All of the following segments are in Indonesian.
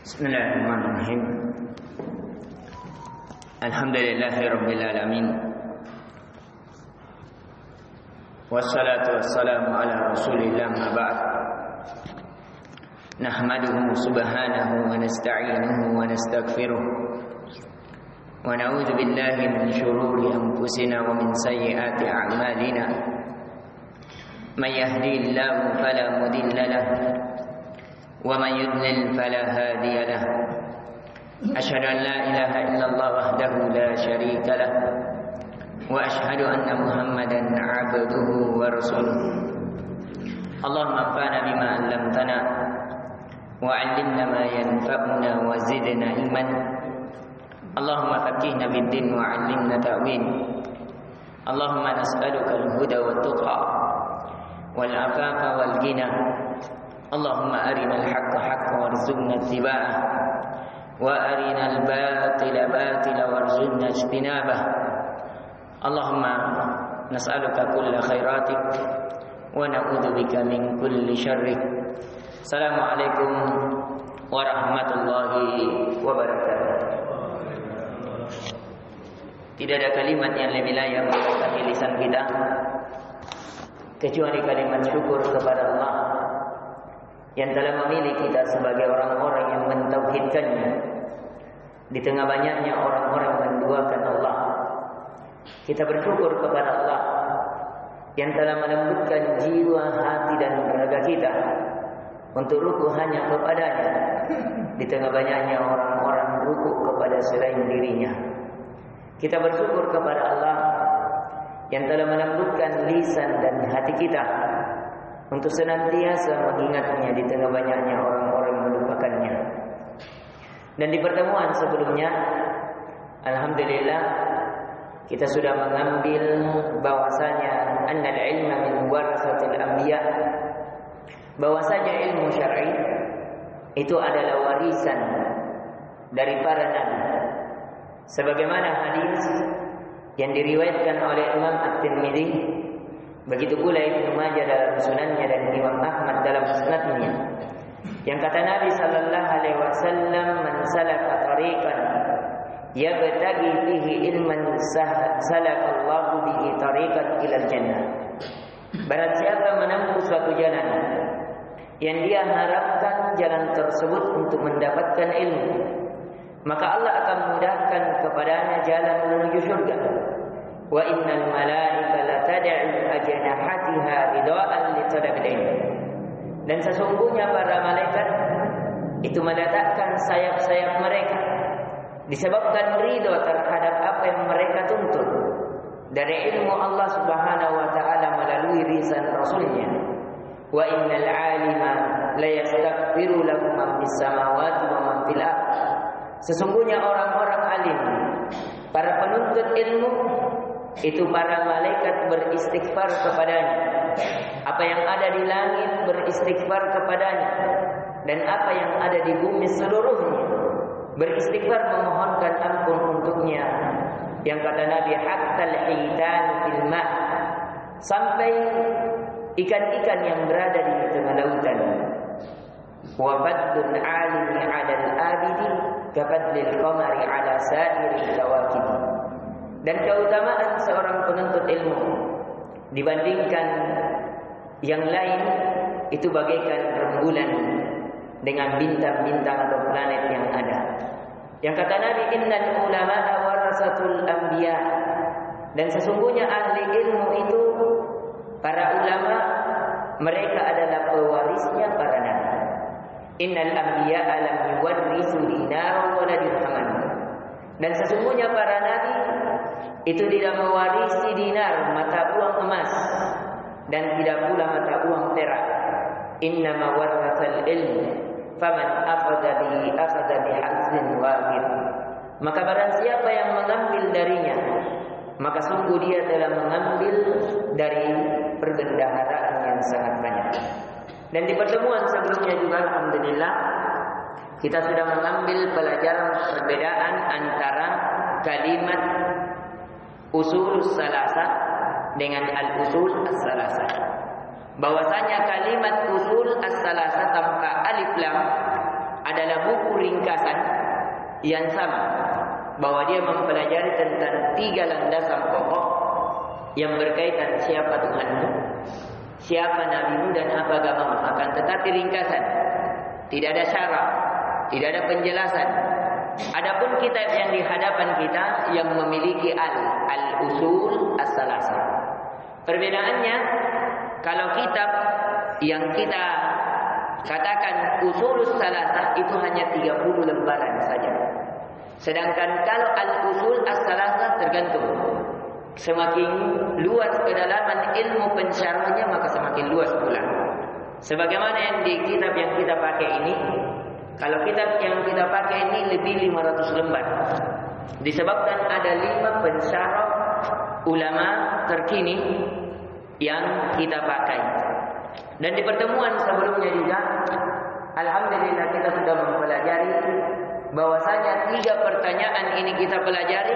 Bismillahirrahmanirrahim. Alhamdulillahirabbil alamin. Wassalatu wassalamu ala Rasulillah ma ba'd. Nahmaduhu subhanahu wa nasta'inuhu wa nastaghfiruh. Wa na'udzu billahi min shururi anfusina wa min sayyiati a'malina. May yahdihillahu fala mudilla lahu ومن يضلل فلا هادي له أشهد أن لا إله إلا الله وحده لا شريك له وأشهد أن محمدا عبده ورسوله اللهم انفعنا بما علمتنا وعلمنا ما ينفعنا وزدنا علما اللهم فقهنا بالدين وعلمنا تأويل اللهم نسألك الهدى والتقى والعفاف والغنى اللهم أرنا الحق حقا وارزقنا اتباعه وأرنا الباطل باطلا وارزقنا اجتنابه اللهم نسألك كل خيراتك ونعوذ بك من كل شرك السلام عليكم warahmatullahi wabarakatuh. Tidak ada kalimat yang lebih layak di lisan kita kecuali kalimat syukur kepada Allah yang telah memilih kita sebagai orang-orang yang mentauhidkannya di tengah banyaknya orang-orang yang menduakan Allah. Kita bersyukur kepada Allah yang telah melembutkan jiwa, hati dan raga kita untuk ruku hanya kepadanya di tengah banyaknya orang-orang ruku kepada selain dirinya. Kita bersyukur kepada Allah yang telah melembutkan lisan dan hati kita untuk senantiasa mengingatnya di tengah banyaknya orang-orang yang melupakannya. Dan di pertemuan sebelumnya, alhamdulillah kita sudah mengambil bahwasanya annal ilma min warasatil anbiya, bahwasanya ilmu syar'i itu adalah warisan dari para nabi. Sebagaimana hadis yang diriwayatkan oleh Imam At-Tirmidzi, begitu pula Ibnu Majah dalam sunannya dan Imam Ahmad dalam musnadnya, yang kata Nabi sallallahu alaihi wasallam, man salaka tariqan yabtaghi fihi ilman salakallahu bihi tariqan ilal jannah. Barang siapa menempuh suatu jalan yang dia harapkan jalan tersebut untuk mendapatkan ilmu, maka Allah akan mudahkan kepadanya jalan menuju surga. Wa innal malaika la tad'u ajnahatiha ridaan li talabil ilm. Dan sesungguhnya para malaikat itu meletakkan sayap-sayap mereka disebabkan ridha terhadap apa yang mereka tuntut dari ilmu Allah Subhanahu wa taala melalui lisan Rasulnya. Wa innal 'alima la yastaghfiru lahu man fis samawati wa man fil ardh. Sesungguhnya orang-orang alim, para penuntut ilmu, itu para malaikat beristighfar kepadanya. Apa yang ada di langit beristighfar kepadanya, dan apa yang ada di bumi seluruhnya beristighfar memohonkan ampun untuknya. Yang kata Nabi, hatta al-hitan fil ma', sampai ikan-ikan yang berada di tengah lautan. Wa faddul 'alimi 'ala al-'abidi kafaddil qamari 'ala sa'iril kawakib. Dan keutamaan seorang penuntut ilmu dibandingkan yang lain itu bagaikan rembulan dengan bintang-bintang atau planet yang ada. Yang kata Nabi, innal ulama'a warasatul anbiya, dan sesungguhnya ahli ilmu itu para ulama, mereka adalah pewarisnya para nabi. Innal anbiya lam yuwarrisu dinaran wala dirhaman. Dan sesungguhnya para nabi itu tidak mewarisi dinar, mata uang emas, dan tidak pula mata uang perak. Innama warathal ilm faman akhadha bihadzin wafir. Maka barang siapa yang mengambil darinya, maka sungguh dia telah mengambil dari perbendaharaan yang sangat banyak. Dan di pertemuan sebelumnya juga alhamdulillah kita sudah mengambil pelajaran perbedaan antara kalimat usul salasa dengan al-usul as-salasa. bahwasanya kalimat usul as-salasa tanpa alif lam adalah buku ringkasan yang sama, bahwa dia mempelajari tentang 3 landasan pokok yang berkaitan siapa Tuhanmu, siapa nabimu, dan apa agamamu. Akan tetapi ringkasan, tidak ada syarat, tidak ada penjelasan. Adapun kitab yang di hadapan kita yang memiliki al-usul as-salasa. Perbedaannya, kalau kitab yang kita katakan usulus salasa itu hanya 30 lembaran saja. Sedangkan kalau al-usul as-salasa tergantung. Semakin luas kedalaman ilmu pensyarahnya, maka semakin luas pula. Sebagaimana yang di kitab yang kita pakai ini, kalau kitab yang kita pakai ini lebih 500 lembar. Disebabkan ada 5 pensyarah ulama terkini yang kita pakai. Dan di pertemuan sebelumnya juga, alhamdulillah kita sudah mempelajari bahwasanya 3 pertanyaan ini kita pelajari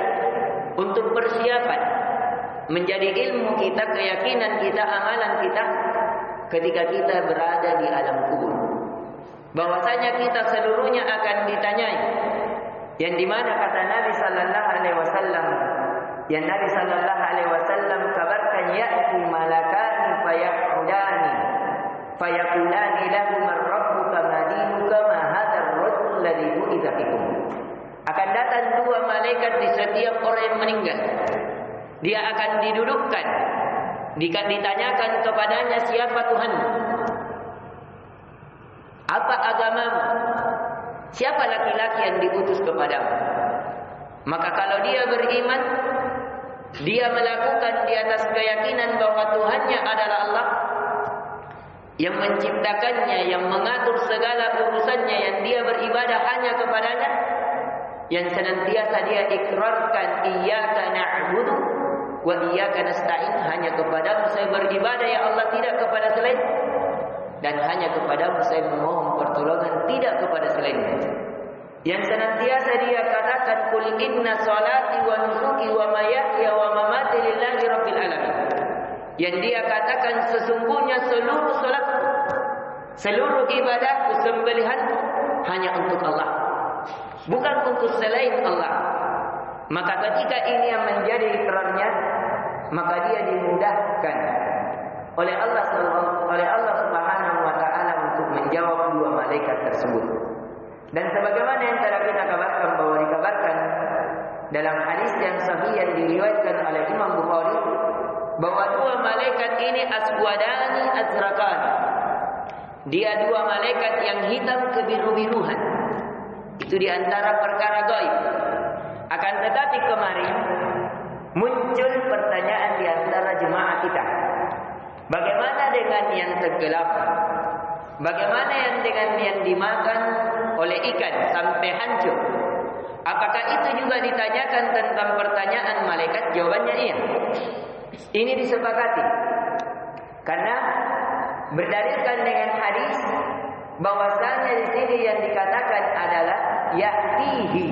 untuk persiapan menjadi ilmu kita, keyakinan kita, amalan kita ketika kita berada di alam kubur. Bahwasanya kita seluruhnya akan ditanyai, yang dimana kata Nabi sallallahu alaihi wasallam, yang Nabi sallallahu alaihi wasallam kabarkan, ya'ti malakani fayaqudani fayaqulani lahu man rabbuka ma dinuka ma hadzal rajul ladzi bu'itsa fikum. Akan datang 2 malaikat di setiap orang yang meninggal. Dia akan didudukkan, ditanyakan kepadanya, siapa Tuhanmu, apa agamamu, siapa laki-laki yang diutus kepadamu. Maka kalau dia beriman, dia melakukan di atas keyakinan bahwa Tuhannya adalah Allah yang menciptakannya, yang mengatur segala urusannya, yang dia beribadah hanya kepadanya, yang senantiasa dia ikrarkan, iyyaka na'budu wa iyyaka nasta'in, hanya kepadamu saya beribadah ya Allah, tidak kepada selain, dan hanya kepadamu saya memohon pertolongan, tidak kepada selainnya. Yang senantiasa dia katakan, qul inna salati wa nusuki wa mahyaya wa mamati lillahi rabbil alamin. Yang dia katakan, sesungguhnya seluruh salatku, seluruh ibadahku, sembelihanku hanya untuk Allah, bukan untuk selain Allah. Maka ketika ini yang menjadi ikrarnya, maka dia dimudahkan oleh Allah Subhanahu wa taala untuk menjawab 2 malaikat tersebut. Dan sebagaimana yang telah kita kabarkan, bahwa dikabarkan dalam hadis yang sahih yang diriwayatkan oleh Imam Bukhari, bahwa 2 malaikat ini aswadani azrakan. Dia 2 malaikat yang hitam kebiru-biruan. Itu di antara perkara gaib. Akan tetapi kemarin muncul pertanyaan di antara jemaah kita. Bagaimana dengan yang tenggelam? Bagaimana yang dengan yang dimakan oleh ikan sampai hancur? Apakah itu juga ditanyakan tentang pertanyaan malaikat? Jawabannya iya. Ini disepakati. Karena berdalilkan dengan hadis bahwasanya di sini yang dikatakan adalah ya'tihi.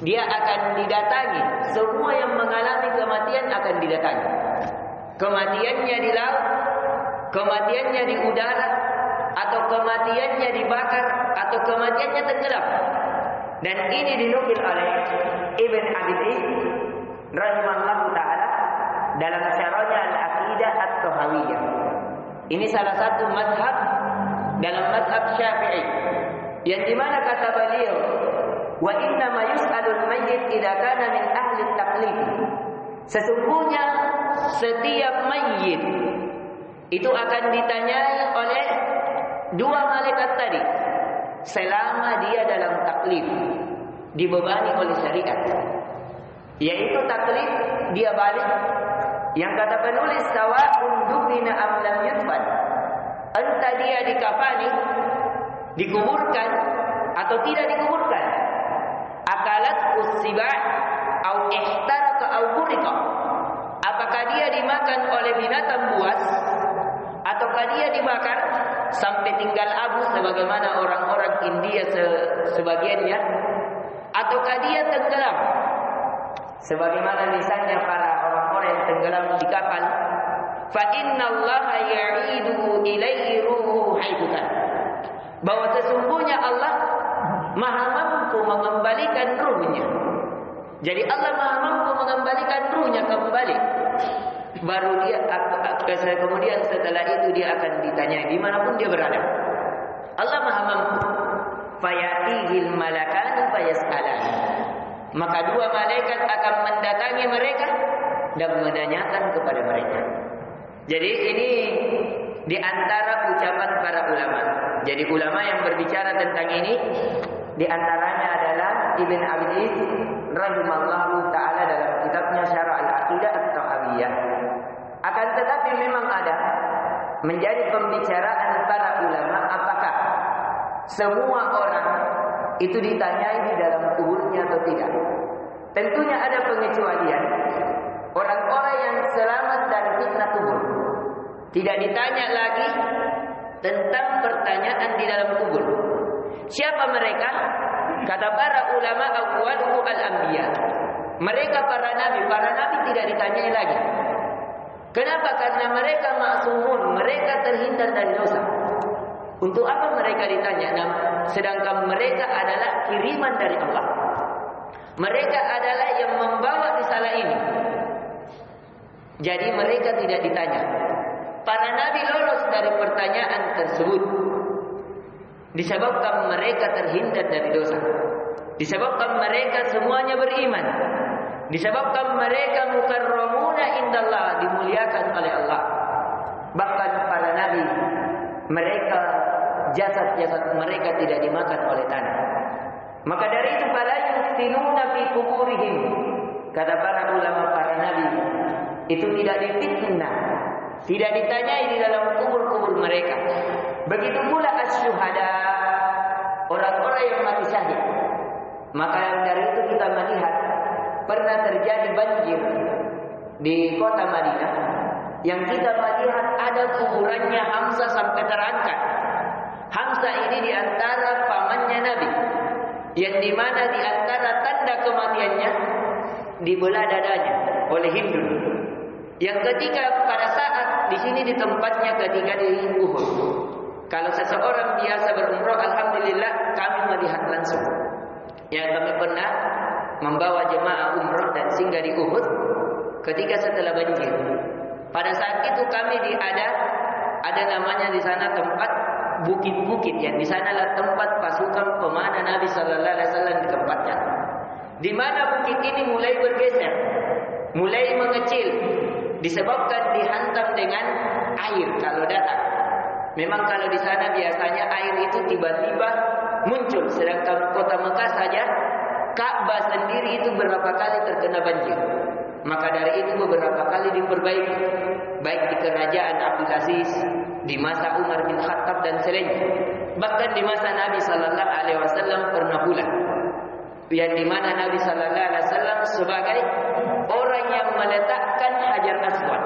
Dia akan didatangi. Semua yang mengalami kematian akan didatangi. Kematiannya di laut, kematiannya di udara, atau kematiannya dibakar, atau kematiannya tenggelam. Dan ini dinukil oleh Ibn Abi Zaid rahimahullahu ta'ala dalam syarahnya Al-Aqidah At-Tahawiyah. Ini salah satu mazhab dalam mazhab Syafi'i, yang dimana kata beliau, wa inna ma yus'alul mayyit idza kana min ahli taqlid. Sesungguhnya setiap mayit itu akan ditanyai oleh 2 malaikat tadi selama dia dalam taklif, dibebani oleh syariat. Yaitu taklif, dia balik, yang kata penulis sawa'un dufina am lam yudfan, entah dia dikafani, dikuburkan atau tidak dikuburkan. Akalat usiba au ihtaraka au burika. Apakah dia dimakan oleh binatang buas ataukah dia dibakar sampai tinggal abu sebagaimana orang-orang India sebagiannya, ataukah dia tenggelam sebagaimana misalnya para orang-orang yang tenggelam di kapal. Fa innallaha ya'idu ilaihi ruhu haidukan, bahwa sesungguhnya Allah Maha mampu mengembalikan ruhnya. Jadi Allah maha mampu mengembalikan ruhnya kembali. Baru dia kemudian setelah itu dia akan ditanya dimanapun dia berada. Allah maha mampu. Fayatihil malakani fayas'alan. Maka dua malaikat akan mendatangi mereka dan menanyakan kepada mereka. Jadi ini di antara ucapan para ulama. Jadi ulama yang berbicara tentang ini di antaranya adalah Ibn Abdis rahimallahu taala dalam kitabnya Syarah Al-Aqidah At-Tahawiyah. Akan tetapi memang ada menjadi pembicaraan para ulama apakah semua orang itu ditanyai di dalam kuburnya atau tidak. Tentunya ada pengecualian. Orang-orang yang selamat dari fitnah kubur tidak ditanya lagi tentang pertanyaan di dalam kubur. Siapa mereka? Kata para ulama awwaluhu al-anbiya. Mereka para nabi tidak ditanyai lagi. Kenapa? Karena mereka ma'sumun, mereka terhindar dari dosa. Untuk apa mereka ditanya? Sedangkan mereka adalah kiriman dari Allah. Mereka adalah yang membawa risalah ini. Jadi mereka tidak ditanya. Para nabi lolos dari pertanyaan tersebut disebabkan mereka terhindar dari dosa. Disebabkan mereka semuanya beriman. Disebabkan mereka mukarramuna indallah, dimuliakan oleh Allah. Bahkan para nabi, mereka jasad-jasad mereka tidak dimakan oleh tanah. Maka dari itu fala yuftinuna fi kuburihim. Kata para ulama para nabi, itu tidak difitnah, tidak ditanyai di dalam kubur-kubur mereka. Begitu pula asyuhada, orang-orang yang mati syahid. Maka dari itu kita melihat pernah terjadi banjir di kota Madinah yang kita melihat ada kuburannya Hamzah sampai terangkat. Hamzah ini di antara pamannya Nabi, yang dimana di antara tanda kematiannya dibelah dadanya oleh Hindu. Yang ketika pada saat di sini di tempatnya ketika di Uhud. Kalau seseorang biasa berumrah, alhamdulillah kami melihat langsung. Yang kami pernah membawa jemaah umrah dan singgah di Uhud ketika setelah banjir. Pada saat itu kami ada namanya di sana tempat bukit-bukit yang di sanalah tempat pasukan pemanah Nabi sallallahu alaihi wasallam ditempatkan. Di mana bukit ini mulai bergeser, mulai mengecil disebabkan dihantam dengan air kalau datang. Memang kalau di sana biasanya air itu tiba-tiba muncul, sedangkan kota Mekah saja Ka'bah sendiri itu berapa kali terkena banjir. Maka dari itu beberapa kali diperbaiki, baik di kerajaan Abdul Aziz, di masa Umar bin Khattab dan selainnya. Bahkan di masa Nabi sallallahu alaihi wasallam pernah pula yang di mana Nabi sallallahu alaihi wasallam sebagai orang yang meletakkan Hajar Aswad.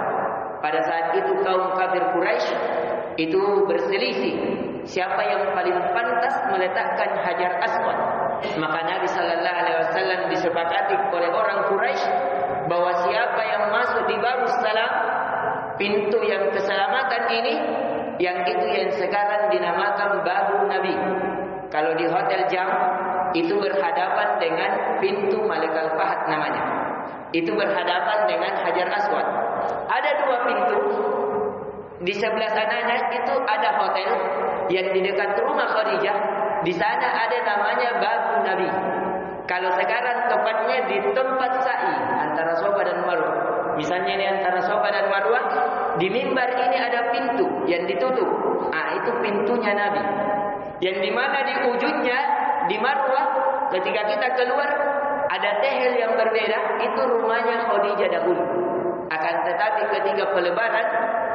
Pada saat itu kaum kafir Quraisy itu berselisih siapa yang paling pantas meletakkan Hajar Aswad. Maka Nabi sallallahu alaihi wasallam disepakati oleh orang Quraisy bahwa siapa yang masuk di Babus Salam, pintu yang keselamatan ini, yang itu yang sekarang dinamakan Babu Nabi. Kalau di Hotel Jam itu berhadapan dengan pintu Malikal Fahad namanya. Itu berhadapan dengan Hajar Aswad. Ada dua pintu. Di sebelah sananya itu ada hotel yang di dekat rumah Khadijah. Di sana ada namanya Babu Nabi. Kalau sekarang tepatnya di tempat sa'i antara Safa dan Marwah. Misalnya ini antara Safa dan Marwah, di mimbar ini ada pintu yang ditutup. Itu pintunya Nabi. Yang dimana di ujungnya di Marwah ketika kita keluar ada tehel yang berbeda, itu rumahnya Khadijah dahulu. Akan tetapi ketika pelebaran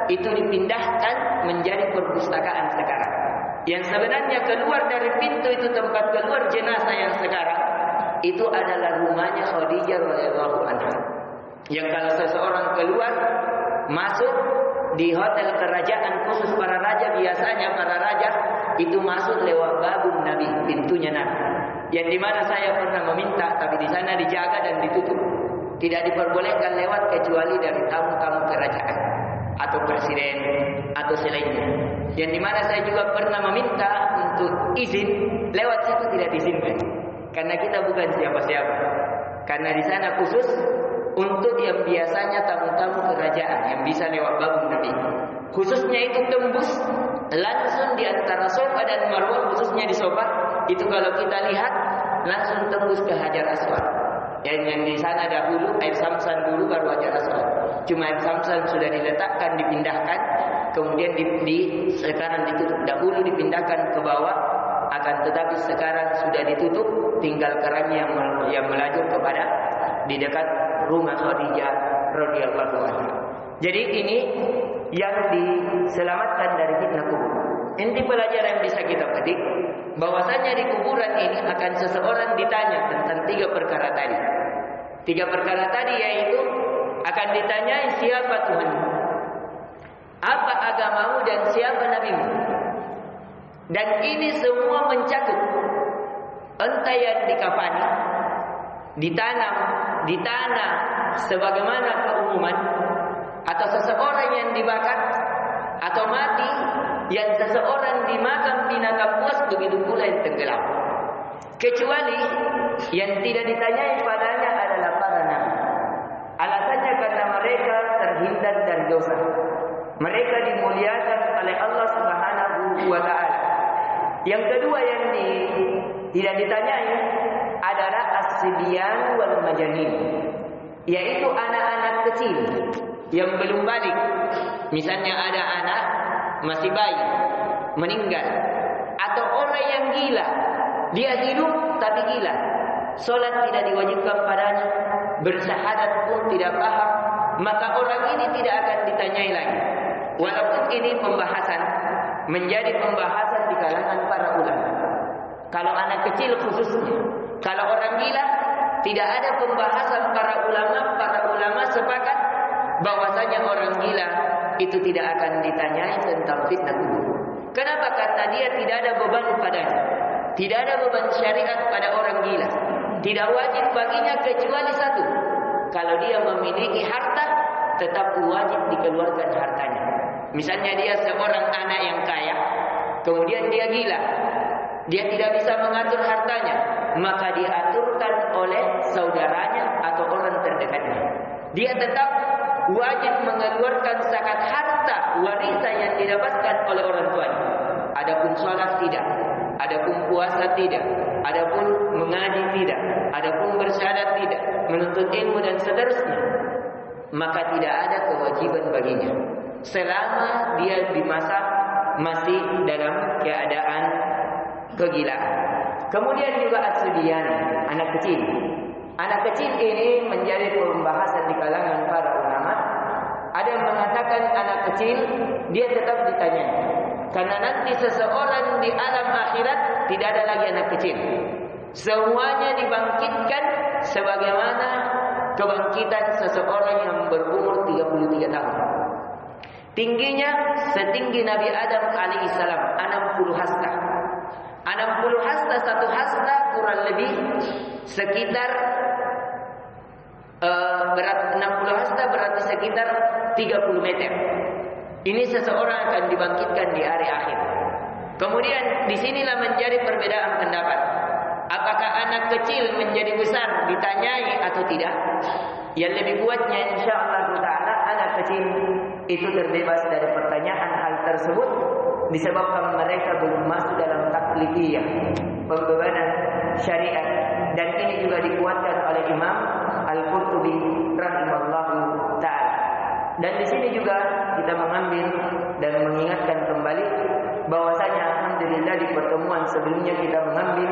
itu dipindahkan menjadi perpustakaan sekarang. Yang sebenarnya keluar dari pintu itu tempat keluar jenazah yang sekarang itu adalah rumahnya Khadijah radhiyallahu anha. Yang kalau seseorang keluar masuk di hotel kerajaan khusus para raja, biasanya para raja itu masuk lewat babun Nabi, pintunya Nabi. Yang dimana saya pernah meminta, tapi di sana dijaga dan ditutup. Tidak diperbolehkan lewat kecuali dari tamu-tamu kerajaan. atau presiden atau selainnya. Yang dimana saya juga pernah meminta untuk izin, lewat situ tidak diizinkan. Karena kita bukan siapa-siapa. Karena di sana khusus untuk yang biasanya tamu-tamu kerajaan yang bisa lewat babun Nabi. Khususnya itu tembus langsung di antara Safa dan Marwah, khususnya di Safa itu kalau kita lihat langsung tembus ke Hajar Aswad. Yang di sana dahulu air Samsan dulu baru Hajar Aswad. Cuma air Samsan sudah diletakkan, dipindahkan, kemudian sekarang ditutup. Dahulu dipindahkan ke bawah, akan tetapi sekarang sudah ditutup, tinggal kerannya yang melajur kepada di dekat rumah Khadijah radhiyallahu anha. Jadi ini yang diselamatkan dari fitnah kubur. Inti pelajaran yang bisa kita petik bahwasanya di kuburan ini akan seseorang ditanya tentang 3 perkara tadi. 3 perkara tadi yaitu akan ditanyai siapa Tuhan, apa agamamu dan siapa nabimu. Dan ini semua mencakup entah yang dikafani, ditanam di tanah sebagaimana keumuman, atau seseorang yang dibakar, atau mati yang seseorang dimakan binatang buas, begitu pula yang tenggelam. Kecuali yang tidak ditanyai padanya adalah para nabi. Alasannya karena mereka terhindar dari dosa. Mereka dimuliakan oleh Allah Subhanahu wa taala. Yang kedua yang tidak ditanyai adalah as-sibyan wal majanin, yaitu anak-anak kecil yang belum balik. Misalnya ada anak masih bayi meninggal, atau orang yang gila, dia hidup tapi gila, solat tidak diwajibkan padanya, bersyahadat pun tidak paham, maka orang ini tidak akan ditanyai lagi. Walaupun ini pembahasan menjadi pembahasan di kalangan para ulama. Kalau anak kecil khususnya, kalau orang gila tidak ada pembahasan para ulama. Para ulama sepakat bahwasanya orang gila itu tidak akan ditanyai tentang fitnah kubur. Kenapa? Karena dia tidak ada beban padanya. Tidak ada beban syariat pada orang gila. Tidak wajib baginya kecuali satu. Kalau dia memiliki harta, tetap wajib dikeluarkan hartanya. Misalnya dia seorang anak yang kaya, kemudian dia gila, dia tidak bisa mengatur hartanya, maka diaturkan oleh saudaranya atau orang terdekatnya. Dia tetap wajib mengeluarkan zakat harta warisan yang didapatkan oleh orang tuanya. Adapun sholat tidak, adapun puasa tidak, adapun mengaji tidak, adapun bersyahadat tidak, menuntut ilmu dan seterusnya, maka tidak ada kewajiban baginya selama dia di masa masih dalam keadaan kegilaan. Kemudian juga as-sibyan, anak kecil. Anak kecil ini menjadi pembahasan di kalangan para ulama. Ada yang mengatakan anak kecil dia tetap ditanya, karena nanti seseorang di alam akhirat tidak ada lagi anak kecil. Semuanya dibangkitkan sebagaimana kebangkitan seseorang yang berumur 33 tahun. Tingginya setinggi Nabi Adam alaihissalam, 60 hasta. 60 hasta, satu hasta kurang lebih sekitar berat 60 hasta berarti sekitar 30 meter. Ini seseorang akan dibangkitkan di hari akhir. Kemudian disinilah menjadi perbedaan pendapat. Apakah anak kecil menjadi besar ditanyai atau tidak? Yang lebih kuatnya insyaallah taala anak kecil itu terbebas dari pertanyaan hal tersebut disebabkan mereka belum masuk dalam taklifiyah, pembebanan syariat, dan ini juga dikuatkan oleh Imam Al-Qurtubi rahimahullahu taala. Dan di sini juga kita mengambil dan mengingatkan kembali bahwasanya alhamdulillah di pertemuan sebelumnya kita mengambil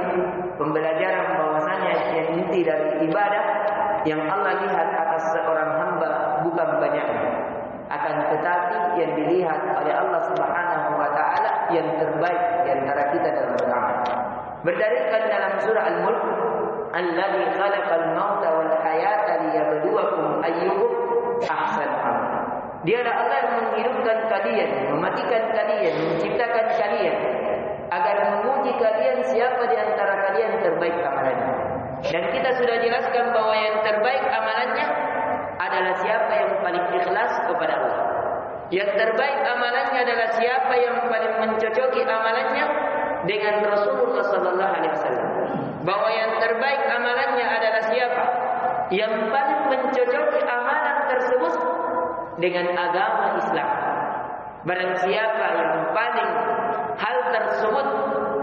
pembelajaran bahwasanya yang inti dari ibadah yang Allah lihat atas seorang hamba bukan banyaknya, akan tetapi yang dilihat oleh Allah Subhanahu wa taala yang terbaik di antara kita dalam beramal. Berdalilkan dalam surah Al-Mulk, "Allazi khalaqal mauta wal hayata liyabluwakum ayyukum ahsanu amala." Dialah Allah yang menghidupkan kalian, mematikan kalian, menciptakan kalian agar menguji kalian siapa di antara kalian terbaik amalannya. Dan kita sudah jelaskan bahwa yang terbaik amalannya adalah siapa yang paling ikhlas kepada Allah. Yang terbaik amalannya adalah siapa yang paling mencocoki amalannya dengan Rasulullah sallallahu alaihi wasallam. Bahwa yang terbaik amalannya adalah siapa yang paling mencocoki amalan tersebut dengan agama Islam. Barang siapa yang paling hal tersebut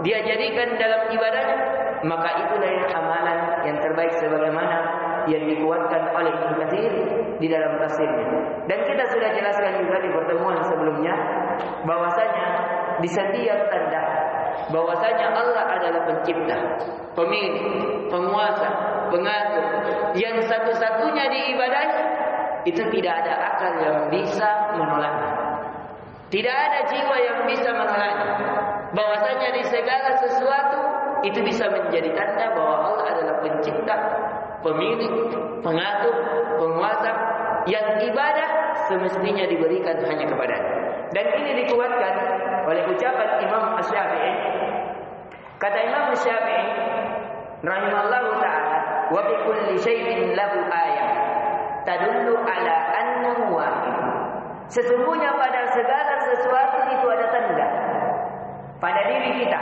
dia jadikan dalam ibadahnya, maka itulah yang amalan yang terbaik sebagaimana yang dikuatkan oleh Ibnu Katsir di dalam tafsirnya. Dan kita sudah jelaskan juga di pertemuan sebelumnya bahwasanya di setiap tanda bahwasanya Allah adalah pencipta, pemilik, penguasa, pengatur, yang satu-satunya diibadahi, itu tidak ada akal yang bisa menolaknya. Tidak ada jiwa yang bisa menolaknya. Bahwasanya di segala sesuatu itu bisa menjadi tanda bahwa Allah adalah pencipta, pemilik, pengatur, penguasa, yang ibadah semestinya diberikan hanya kepadanya. Dan ini dikuatkan oleh ucapan Imam Asy-Syafi'i. Kata Imam Asy-Syafi'i rahimallahu ta'ala, wa bi kulli syai'in lahu ayah tadullu ala annahu wahid. Sesungguhnya pada segala sesuatu itu ada tanda. Pada diri kita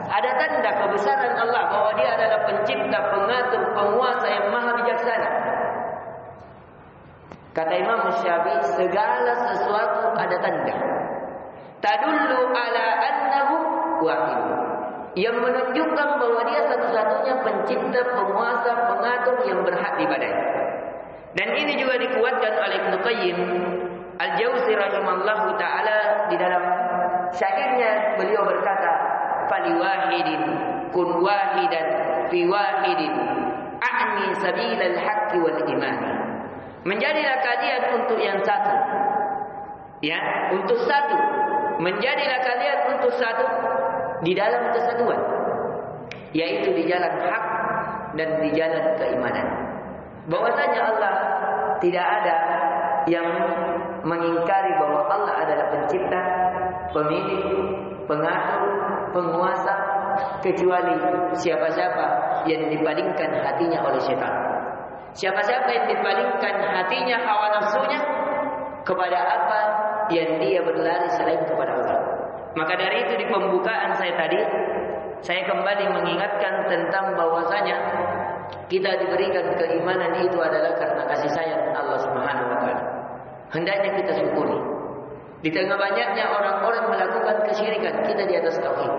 ada tanda kebesaran Allah bahwa Dia adalah pencipta, pengatur, penguasa yang maha bijaksana. Kata Imam Syafi'i, segala sesuatu ada tanda. Tadullu ala annahu wahid. Yang menunjukkan bahwa Dia satu-satunya pencipta, penguasa, pengatur yang berhak diibadahi. Dan ini juga dikuatkan oleh Ibnu Qayyim Al-Jauzi rahimallahu taala di dalam syairnya. Beliau berkata, "Fali wahidin kun wahidan fi wahidin a'ni sabilal haqqi wal iman." Menjadilah kalian untuk yang satu. Ya, untuk satu. Menjadilah kalian untuk satu di dalam kesatuan, yaitu di jalan hak dan di jalan keimanan. Bahwasanya Allah tidak ada yang mengingkari bahwa Allah adalah pencipta, pemilik, pengatur, penguasa, kecuali siapa-siapa yang dipalingkan hatinya oleh syaitan. Siapa-siapa yang dipalingkan hatinya, hawa nafsunya, kepada apa yang dia berlari selain kepada Allah. Maka dari itu di pembukaan saya tadi, saya kembali mengingatkan tentang bahwasanya kita diberikan keimanan itu adalah karena kasih sayang Allah Subhanahu wa taala. Hendaknya kita syukuri. Di tengah banyaknya orang-orang melakukan kesyirikan, kita di atas tauhid.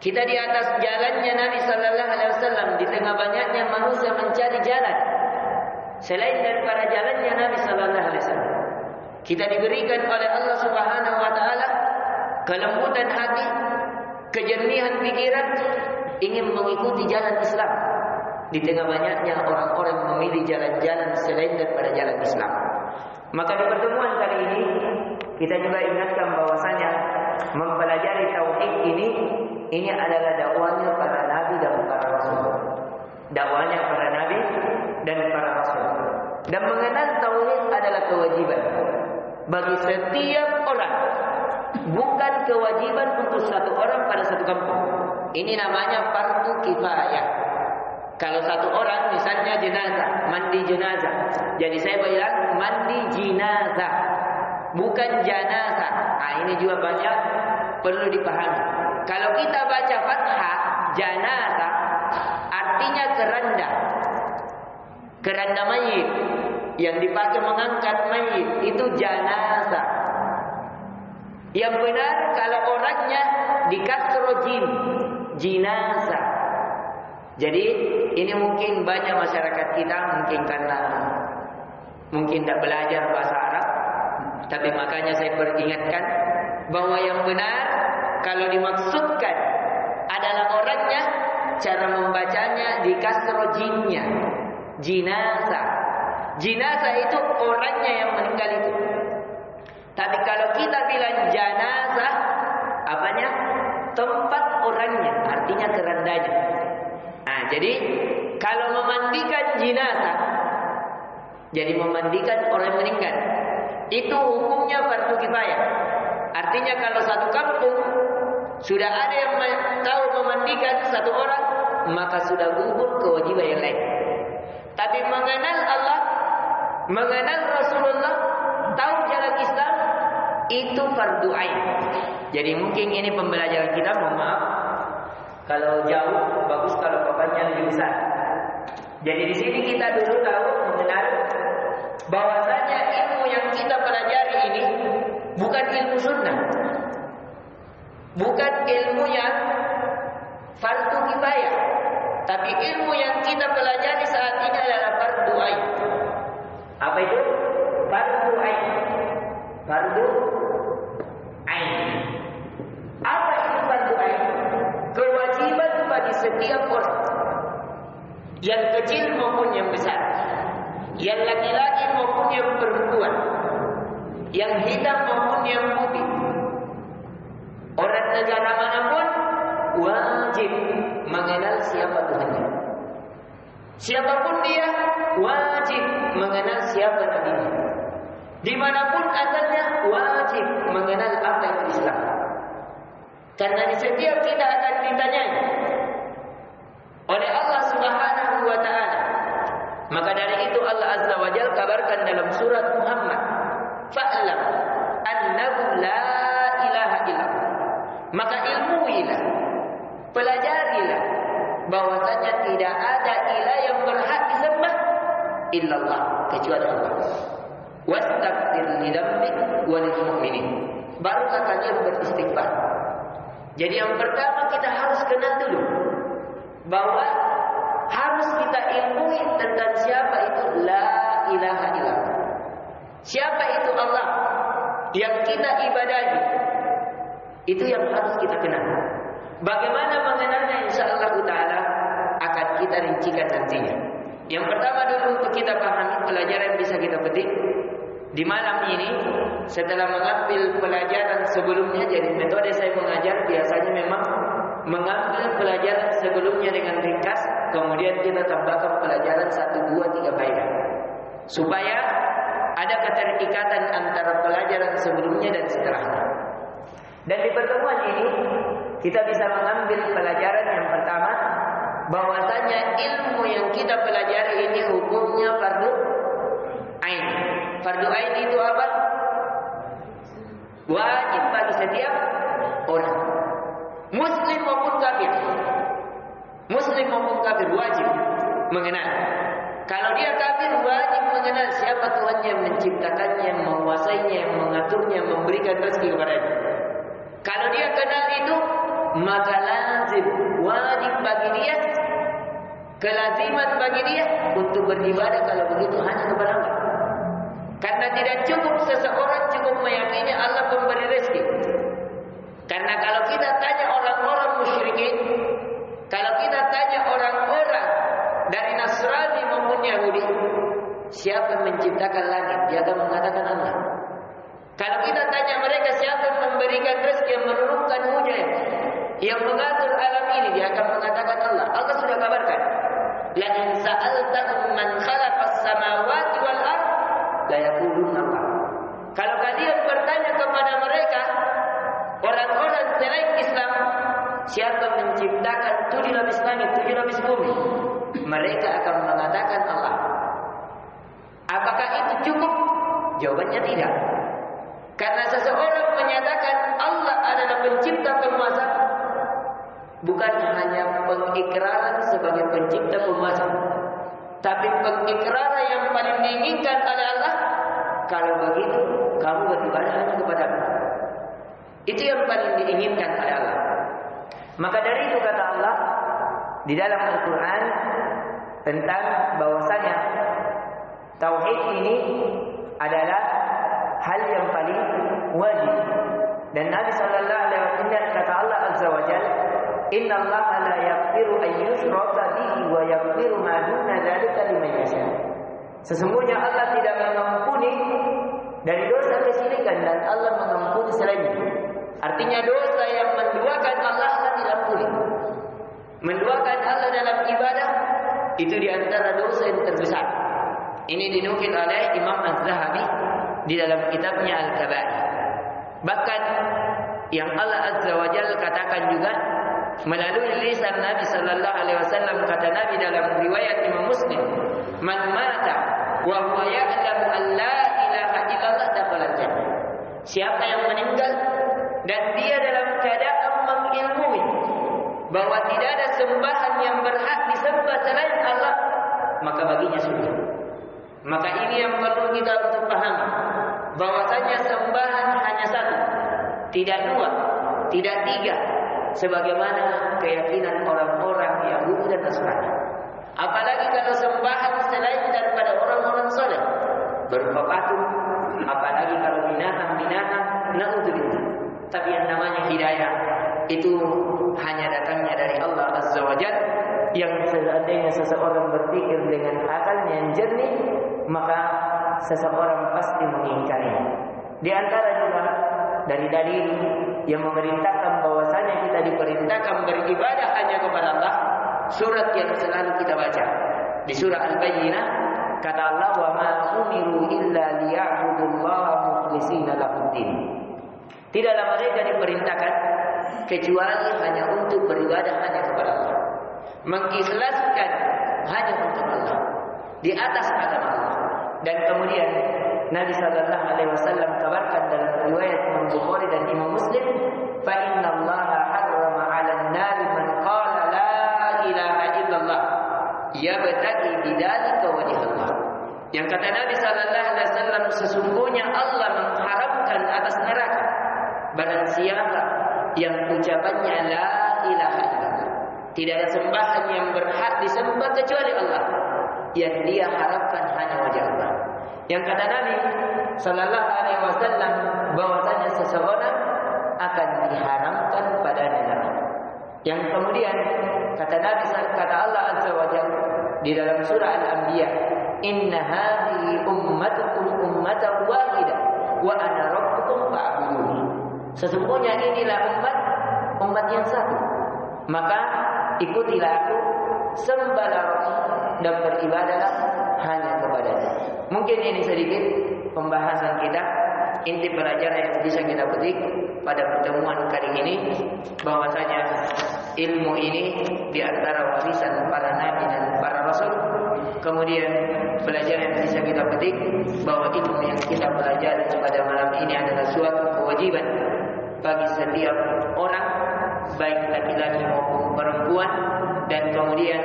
Kita di atas jalannya Nabi sallallahu alaihi wasallam. Di tengah banyaknya manusia mencari jalan selain daripada jalannya Nabi sallallahu alaihi wasallam. Kita diberikan oleh Allah Subhanahu wa taala kelembutan hati, kejernihan pikiran, ingin mengikuti jalan Islam. Di tengah banyaknya orang-orang memilih jalan-jalan selain daripada jalan Islam. Maka di pertemuan kali ini kita juga ingatkan bahwasanya mempelajari tauhid ini adalah dakwahnya para nabi dan para rasul. Dakwahnya para nabi dan para rasul. Dan mengenal tauhid adalah kewajiban bagi setiap orang, bukan kewajiban untuk satu orang pada satu kampung. Ini namanya fardu kifayah. Kalau satu orang misalnya jenazah, mandi jenazah, jadi saya bilang mandi jenazah, bukan janazah. Nah, ini juga banyak perlu dipahami. Kalau kita baca fathah janazah, artinya keranda, keranda mayit yang dipakai mengangkat mayit, itu janazah. Yang benar kalau orangnya dikasro jim, jenazah. Jadi ini mungkin banyak masyarakat kita mungkin karena mungkin tidak belajar bahasa Arab, tapi makanya saya peringatkan bahwa yang benar kalau dimaksudkan adalah orangnya, cara membacanya di kasro jinnya, jinazah. Jinazah itu orangnya yang meninggal itu. Tapi kalau kita bilang janazah, apanya? Tempat orangnya, artinya kerandanya. Nah, jadi kalau memandikan jenazah, jadi memandikan orang meninggal, itu hukumnya fardu kifayah. Artinya kalau satu kampung sudah ada yang tahu memandikan satu orang, maka sudah gugur kewajiban yang lain. Tapi mengenal Allah, mengenal Rasulullah, tahu jalan Islam, itu fardu ain. Jadi mungkin ini pembelajaran kita, mohon maaf kalau jauh, bagus kalau papannya lebih besar. Jadi di sini kita dulu tahu mengenal bahwasanya ilmu yang kita pelajari ini bukan ilmu sunnah, bukan ilmu yang fardu kifayah, tapi ilmu yang kita pelajari saat ini adalah fardu ain. Apa itu? Fardu ain. Fardu ain. Apa itu fardu ain? Kewajiban bagi setiap orang, yang kecil maupun yang besar, yang laki-laki maupun yang perempuan, yang hitam maupun yang putih, orang negara manapun wajib mengenal siapa Tuhannya. Siapapun dia wajib mengenal siapa Nabi-Nya. Dimanapun asalnya wajib mengenal apa itu Islam. Karena di setiap kita akan ditanyai oleh Allah Subhanahu wa ta'ala. Maka dari itu Allah Azza wa Jalla kabarkan dalam surat Muhammad, fa'lam annahu la ilaha illallah. Maka ilmuilah, pelajarilah bahwasanya tidak ada ilah yang berhak disembah illallah, kecuali Allah. Wastaghfir li dzambik wa lil mu'minin. Barulah kalian beristighfar. Jadi yang pertama kita harus kenal dulu bahwa harus kita ilmui tentang siapa itu la ilaha illallah. Siapa itu Allah yang kita ibadahi. Itu yang harus kita kenal. Bagaimana mengenalnya, insyaallah taala akan kita rincikan nantinya. Yang pertama dulu untuk kita pahami pelajaran bisa kita petik di malam ini setelah mengambil pelajaran sebelumnya. Jadi metode saya mengajar biasanya memang mengambil pelajaran sebelumnya dengan ringkas, kemudian kita tambahkan pelajaran 1, 2, 3 faedah supaya ada keterikatan antara pelajaran sebelumnya dan setelahnya. Dan di pertemuan ini kita bisa mengambil pelajaran yang pertama, bahwasanya ilmu yang kita pelajari ini hukumnya fardu ain. Fardu ain itu apa? Wajib bagi setiap orang, muslim maupun kafir. Muslim maupun kafir wajib mengenal. Kalau dia kafir wajib mengenal siapa Tuhannya yang menciptakannya, yang menguasainya, yang mengaturnya, memberikan rezeki kepadanya. Kalau dia kenal itu, maka lazim, wajib bagi dia, kelaziman bagi dia untuk beribadah kalau begitu hanya kepada Allah. Karena tidak cukup seseorang cukup meyakini Allah pemberi rezeki. Karena kalau kita tanya orang-orang musyrikin, kalau kita tanya orang-orang dari Nasrani maupun Yahudi, siapa yang menciptakan langit? Dia akan mengatakan Allah. Kalau kita tanya mereka siapa yang memberikan rezeki, yang menurunkan hujan, yang mengatur alam ini, dia akan mengatakan Allah. Allah sudah kabarkan, la in sa'altahum man khalaqas samawati wal ard la yaquluna Allah. Kalau kalian bertanya kepada mereka, orang-orang selain Islam, siapa menciptakan 7 lapis langit, 7 lapis bumi, mereka akan mengatakan Allah. Apakah itu cukup? Jawabannya tidak. Karena seseorang menyatakan Allah adalah pencipta penguasa, bukan hanya pengikraran sebagai pencipta penguasa, tapi pengikraran yang paling diinginkan oleh Allah. Kalau begitu, kamu beribadah hanya kepada Allah. Itu yang paling diinginkan oleh Allah. Maka dari itu kata Allah di dalam Al-Quran tentang bahwasanya tauhid ini adalah hal yang paling wajib. Dan Nabi sallallahu alaihi wasallam kata Allah azza wa jalla, "Inna Allah la yaghfiru an yushraka bihi wa yaghfiru ma duna dzalika liman yasha." Sesungguhnya Allah tidak mengampuni dari dosa kesyirikan dan Allah mengampuni selainnya. Artinya dosa yang menduakan Allah tidak ampuni. Menduakan Allah dalam ibadah itu di antara dosa yang terbesar. Ini dinukil oleh Imam Az-Zahabi di dalam kitabnya Al-Kabair. Bahkan yang Allah Azza wa Jalla katakan juga melalui lisan Nabi sallallahu alaihi wasallam, kata Nabi dalam riwayat Imam Muslim, "Man mata wa huwa ya'lamu an la ilaha illallah dakhala jannah." Siapa yang tidak ada sembahan yang berhak disembah selain Allah, maka baginya sudah. Maka ini yang perlu kita untuk pahami, bahwasanya sembahan hanya satu, tidak dua, tidak tiga, sebagaimana keyakinan orang-orang Yahudi dan Nasrani. Apalagi kalau sembahan selain daripada orang-orang soleh, berupa patung, apalagi kalau binatang-binatang, naudzubillah. Tapi yang namanya hidayah itu hanya datangnya dari Allah Azza wa Jalla, yang seandainya seseorang berpikir dengan akalnya yang jernih, maka seseorang pasti mengingkarinya. Di antara juga dari dalil yang memerintahkan bahwasanya kita diperintahkan beribadah hanya kepada Allah, surat yang selalu kita baca di surah Al-Bayyinah, kata Allah, wa ma umiru illa liya'budullaha mukhlishina lahuddin. Tidaklah mereka diperintahkan kecuali hanya untuk beribadah hanya kepada Allah, mengikhlaskan hanya untuk Allah di atas agama Allah. Dan kemudian Nabi sallallahu alaihi wasallam kabarkan dalam riwayat Imam Bukhari dan Imam Muslim, fa innallaha harrama 'alan nari man qala la ilaha illallah yabtaghi bidzalika wajhallah. Yang kata Nabi sallallahu alaihi wasallam, sesungguhnya Allah mengharamkan atas neraka barang siapa yang ucapannya la ilaha illallah, tidak ada sembahan yang berhak disembah kecuali Allah, yang dia harapkan hanya wajah Allah. Yang kata Nabi sallallahu alaihi wasallam bahwasanya seseorang akan diharamkan pada neraka. Yang kemudian kata Nabi, kata Allah Azza wa Jalla di dalam surah Al-Anbiya, inna hadhihi ummatukum ummatan wahidah wa ana rabbukum fa'budun. Sesungguhnya inilah umat yang satu, maka ikutilah aku, sembahlah aku, dan beribadahlah hanya kepadanya. Mungkin ini sedikit pembahasan kita, inti pelajaran yang bisa kita petik pada pertemuan kali ini, bahwasanya ilmu ini di antara warisan para nabi dan para rasul. Kemudian pelajaran yang bisa kita petik bahwa ilmu yang kita pelajari pada malam ini adalah suatu kewajiban bagi setiap orang, baik laki-laki maupun perempuan. Dan kemudian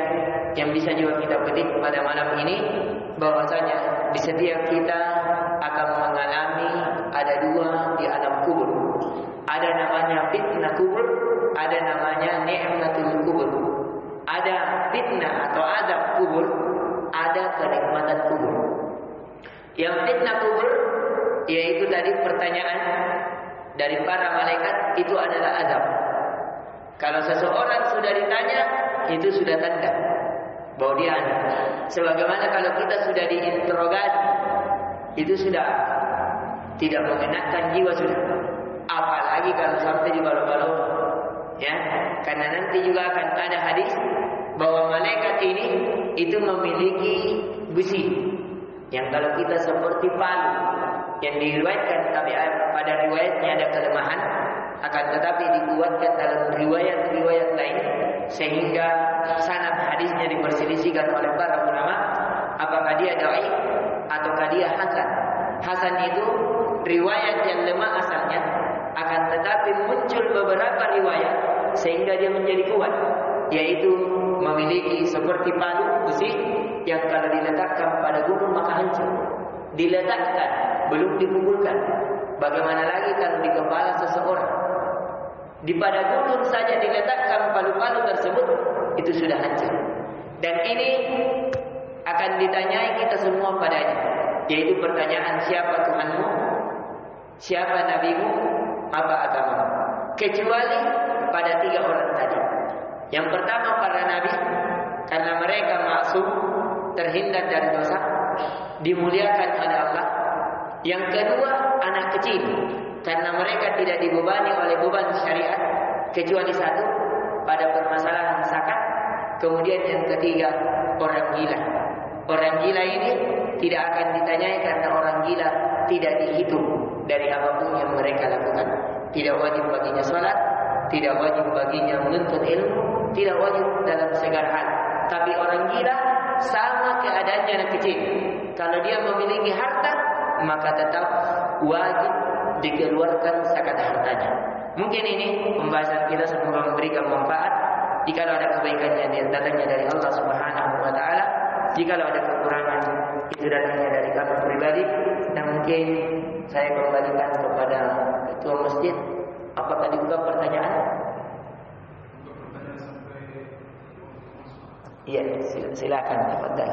yang bisa juga kita petik pada malam ini, bahwasanya di setiap kita akan mengalami ada dua di alam kubur. Ada namanya fitnah kubur, ada namanya ni'matul kubur. Ada fitnah atau azab kubur, ada kenikmatan kubur. Yang fitnah kubur yaitu tadi pertanyaan dari para malaikat, itu adalah azab. Kalau seseorang sudah ditanya, itu sudah tanda bahwa dia ada. Sebagaimana kalau kita sudah diinterogasi, itu sudah tidak mengenakkan jiwa sudah. Apalagi kalau sampai di balau-balau, ya, karena nanti juga akan ada hadis bahwa malaikat ini itu memiliki besi yang kalau kita seperti palu, yang diriwayatkan, tapi pada riwayatnya ada kelemahan, akan tetapi dikuatkan dalam riwayat-riwayat lain, sehingga sanad hadisnya diperselisihkan oleh para ulama, apakah dia dhaif ataukah dia hasan. Hasan itu riwayat yang lemah asalnya, akan tetapi muncul beberapa riwayat sehingga dia menjadi kuat, yaitu memiliki seperti palu besi yang kalau diletakkan pada gunung maka hancur. Diletakkan, belum dipukulkan. Bagaimana lagi kalau di kepala seseorang? Di pada gunung saja diletakkan palu-palu tersebut, itu sudah hancur. Dan ini akan ditanyai kita semua padanya, yaitu pertanyaan, siapa Tuhanmu, siapa nabimu, apa agamamu. Kecuali pada tiga orang tadi. Yang pertama para nabi, karena mereka maksum, terhindar dari dosa, dimuliakan oleh Allah. Yang kedua anak kecil, karena mereka tidak dibebani oleh beban syariat kecuali satu, pada permasalahan zakat. Kemudian yang ketiga orang gila. Orang gila ini tidak akan ditanyai karena orang gila tidak dihitung dari apapun yang mereka lakukan. Tidak wajib baginya sholat, tidak wajib baginya menuntut ilmu, tidak wajib dalam segala hal. Tapi orang gila sama keadaannya anak kecil. Kalau dia memiliki harta, maka tetap wajib dikeluarkan zakat hartanya. Mungkin ini pembahasan kita semoga memberikan manfaat jika ada kebaikannya dia datangnya dari Allah Subhanahu wa taala. Jika ada kekurangan itu datangnya dari kami pribadi. Dan mungkin saya kembalikan kepada ketua masjid. Apa tadi juga pertanyaan? Iya, silakan. Tafadhal.